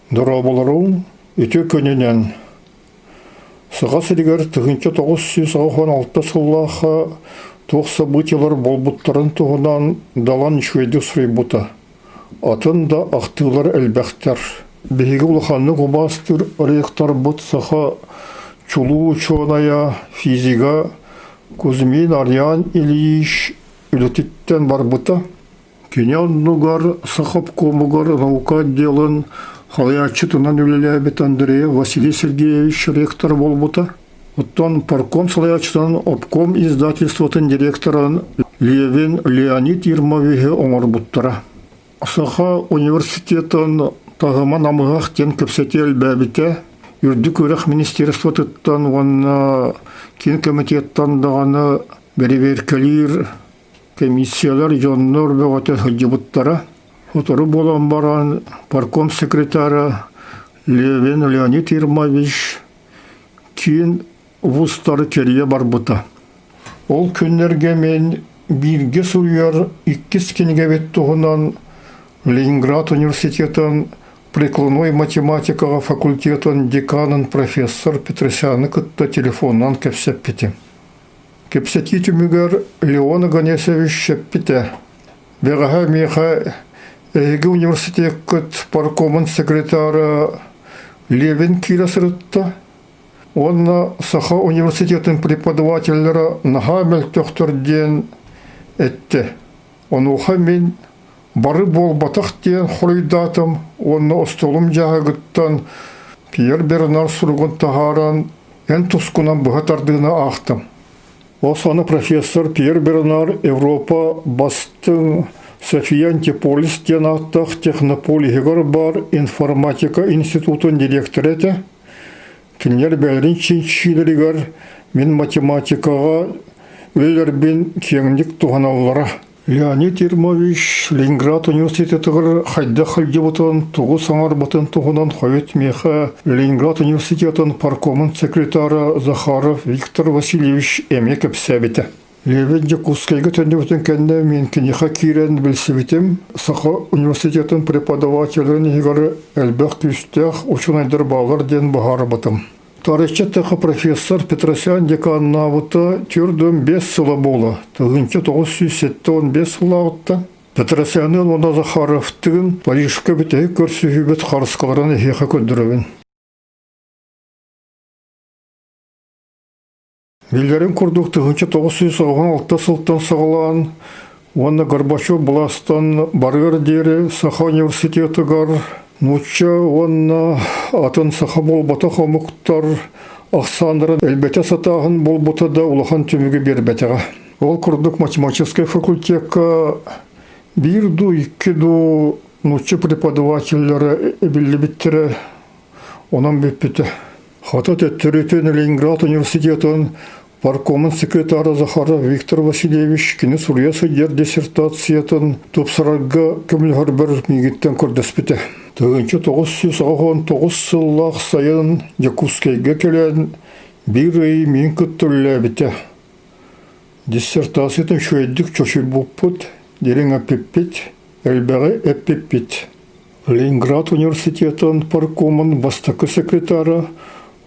Дораболарың үтө көненен. Сыға сілігер 1996 сыллаға тоқ событиялар болбуттарын туғынан далан шөйді сұрай бұта. Атын да ақтылар әлбәқтер. Бейгі ұлықанны ғубастыр рейқтар бұт сыға чулу чоная физига Кузьмин Арьян Ильич үлітіттен бар бұта. Кенен нугар сақып комугар наука делін халаячытынан үлеләбет Андрей Василий Сергеевич ректор болбута. Оттан парком салаячытынан обком издательствотын директорын Левин Леонид Ермовиге оңыр буттара. Саха университетін тағыма намығақ тен көпсете әлбәбіте үрді көрек министерствотыттан оны кен комитеттан дағаны береверкелер комиссиялар жоннор бөғаты хыджыбыттара. Отору болан баран парком секретары Левин Леонид Ермович кейін вустары керие бар бұта. Ол күннерге мен бірге сұйыр 2 кенеге беттуғынан Ленинград университетін прикладной математикаға факультетін деканын профессор Петросяны күтті телефоннан кепсеп беті. Кепсети түмігер Леон Ганесович шеппеті. Беғаға меға Эге университет күт паркомын секретары Левин кирасырытты. Онна Саха университетін преподавателері Нахамел төқтірден әтті. Онуға мен бары бол батақ ден құрайдатым. Онна остолым жағы күттан Пьер Бернар сұрғын тағаран ән тұскынан бұғатардығына ақтым. Осаны профессор Пьер Бернар Европа бастың София Антиполис денаттақ технополигер бар информатика институтын директор еті. Кенер бәлірін чинчилерігер мен математикаға өлербен кеңдік туғаналары. Леонид Ермович Ленинград университетігір қайда қалды бұтын туғы саңар бұтын туғынан қойет меха Ленинград университетін паркомын секретары Захаров Виктор Васильевич әмек әпсәбеті. Левин Якутскайга төнде өтін кәнді мен кенеха кирен білсібетім. Саха университетін преподавателерін егері әлбәқ күстәқ учынайдыр бағыр ден бағары бұтым. Тарихчы тақы профессор Петросян деканына бұты түрдің 5 сылы болы. Тұғынчы 915 сылы ağıtta. Петросянын оны Захаровтығын Парижқа бітегі көрсі үбет қарысқаларын ехе көндірівін. Билерин курдук 1996 сылттан сағылан, оны Горбачев бұластан барғыр дері Саха университеті ғар, нұтча оны атын Саха болбата қомықтар, ақсандырын әлбәте сатағын болбата да улахан түмігі бербәтіға. Ол курдук математический факультетка бірду, иккеду нұтча преподавателері білі біттірі, онан беппеті. Хатат әттіретін Ленинград университетін паркомын секретары Захаров Виктор Васильевич кені Суриясы дер диссертациятын топсырарға көмілгір бір мегеттен көрдеспеті. 1999 сыллақ сайын Якутскайға келен бір ай мен күттілі біті. Диссертациятын шөйдік чөшіл бұппыт, дерен әппеппет, әлбәғі әппеппет. Ленинград университетін паркомын бастықы секретары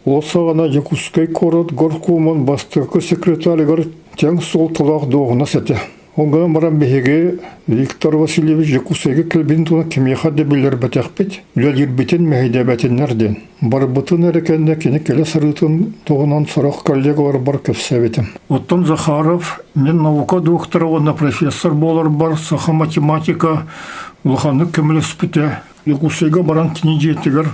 Лосағана Якутскай корот горкомын бастықы секретарығыр тәң сол тұлақ доғына сәті. Оңғана марам бәхеге Виктор Васильевич Якутскайға кілбін туна кемеха дәбілер бәтәқпет, үләл ербетен мәйді бәтінлерден. Бар бұтын әрекенде кені келі сырытын тоғынан сұрақ коллегалар бар көпсәветім. Оттан Захаров, мен наука докторы профессор болар бар саха математика улаханы көмілі спіте. Якутскайға баран кені жетігір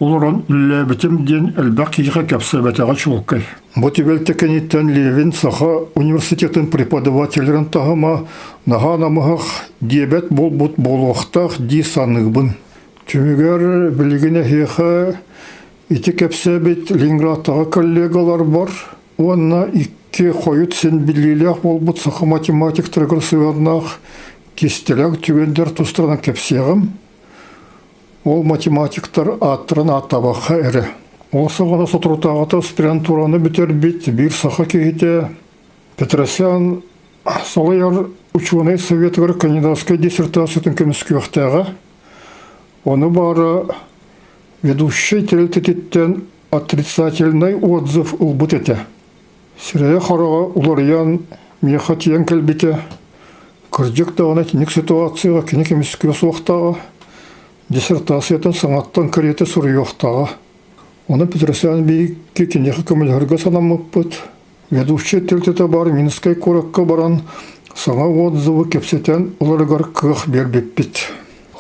оларан үлләбетім ден әлбәқ ейға кәпсәбәтіға чулқай. Ботибелті кәнеттен Левин Саха университетін преподавателерін тағыма нағанамығақ диабет болбут болуқтақ ди санығбын. Түмігер білігіне хеха ити кәпсәбет Ленинградтағы коллегалар бар. Онна 2 қойыт сен біліліғ болбут Саха математик тұрғыр сығаннақ кестеләг түгендер тұстырған кәпсеғім. Ол математиктар аттырын аттабаққа әрі. Осы ғана сотыртағыта аспирантураны бітер бет бір саха кейте. Петросян солайар ученый советгар кандидатская диссертациятын көміскөқтәға. Оны бары Ведущий тирелтетиттен отрицательный отзыв ылбыт эте. Сирая харага уларыян меха тиян кәлбите. Кырдык дағына тинек ситуацияға кенек емескіре суақтаға. Диссертациятын саңаттан кіреті сұры yoқтаға. Оны Петросян бейікке кенеқі көмілерге санамық бұд. Ведущий тирелтете бар Минскай коракка баран саңа отзывы кепсетен уларыгар кық бербеп бит.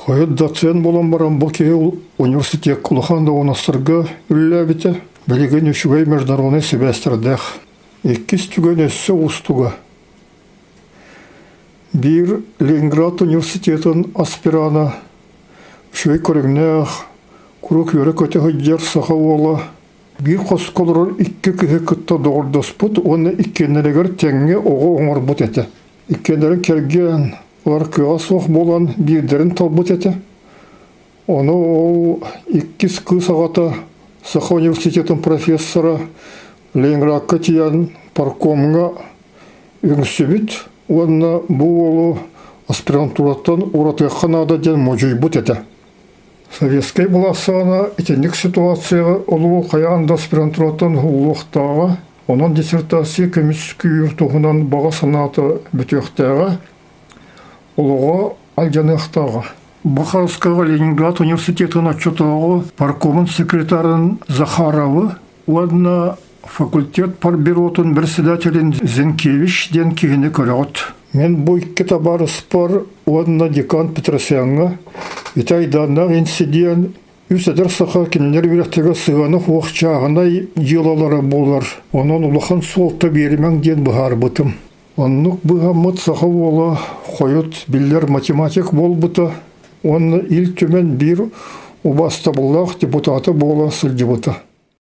Хойыт доцент болан баран бұл кей университет кулаханда онастырға үлі біті. Білеген үшігай международный семестрдех. Еккіз түген өссі ұстуға. Bir Leningrad Üniversiteti'nin aspirana şöyle körügnäh kuruk yörek öte hıccar saha ola bir koskolor iki kıhe kıtta doğurdasput onu ikkenlereger tenge oğu oңorbut ete. İkkenlerin kelgen var kığa soğuk bolan birderin talbut ete. Onu o ikkiz kı sağata Saha Üniversiteti'nin professora Leningrad'a tiyan parkomuna üngsübüt. Онна бұл аспирантураттан уратыханада ден мөжей бұт еті. Советскай боласығана етенік ситуацияға олуы қаяғында аспирантураттан ұлықтаға, онын диссертация көміскүй үртуғынан баға санаты бүтіқтаға, олуға алжанықтаға. Бухарскаға Ленинград университетін отчетағы паркомын секретарын Захаровы, онна факультет парбиротын председателин Зенкевич ден кигини көрөт. Мен бу икки табары спор онна декан Петросянга итайданнак инсидиен үсәдер саха кинелер бирәктәге сыганы хуакчагына җылалары булар. Онын улахан солта бермәң ден бахар бутым. Оннук быгамыт саха бола койот биллер математик болбута. Онны ил төмен бир убаста буллах депутаты бола сылҗыбыта.